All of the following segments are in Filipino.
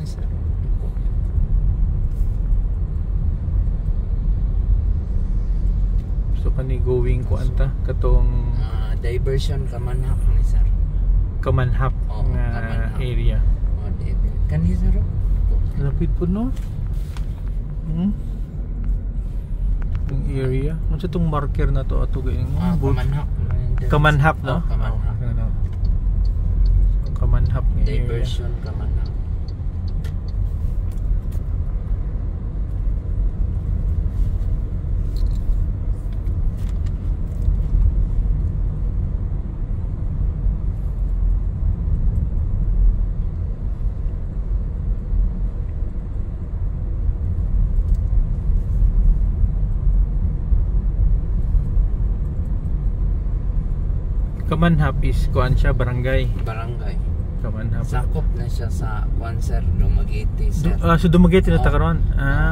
ni sir. So kani going ko anta katong diversion Kamanhap ni sir. Kamanhap nga Kamanhap area. Kani sir. Lapit po no? Yung area. Ano sa itong marker na to? Ato galing mo? Kamanhap. Kamanhap no? Kamanhap. Kamanhap nga area. Diversion Kamanhap. Kamanhap is kuan siya barangay. Barangay. Kamanhap. Sakop na siya sa kuan sir, Dumaguete sir. So Dumaguete na ta karon.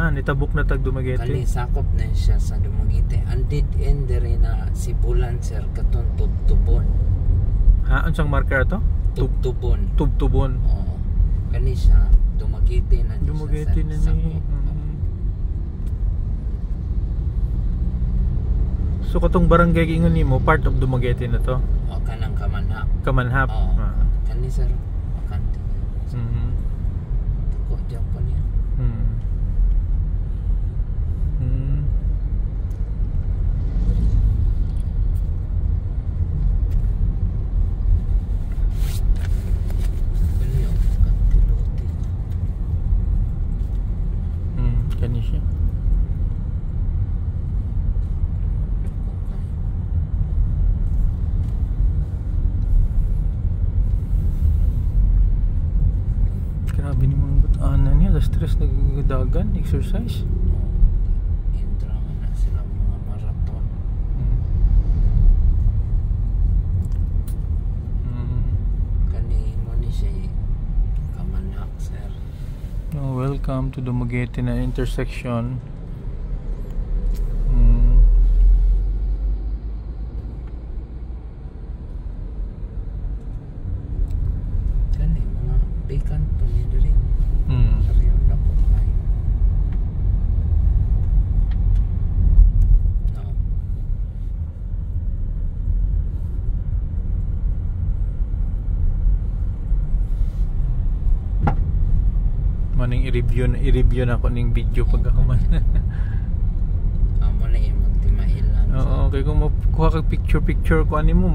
Nitabok na tag Dumaguete. Kani sakop na siya sa Dumaguete. Ang dead end diri na Sibulan sir katon Tubtubon. Unsang marker to? Tubtubon. Tubtubon. Oo. Kani siya Dumaguete na siya. Dumaguete na ni. So katong barangay ingon nimo part of Dumaguete na to. O kanang Kamanhap. Kamanhap. Kani sir bakante. Ko diyan pa niya. Kani yung kantilote. Kani siya. Grabe ni mga batanan niya, stress nagdagan, exercise. Indra man na sila mga marathon. Kani mo ni siya Kamanhap sir. Welcome to Dumaguete na intersection. Kani mga vacant pa ni diri. Ariyo na po kayo. No. Maning i-review na ako ning video pagkahuman. Amo na imong timailan. Oo, kay kung makuha kag picture ko ani mo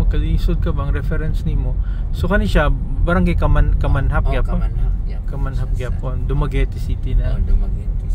makalisod ka bang reference nimo. So kani siya barangay Kamanhap gyapon. Kamanhap gyapon. Kamanhap gyapon, Dumaguete City na. Dumaguete.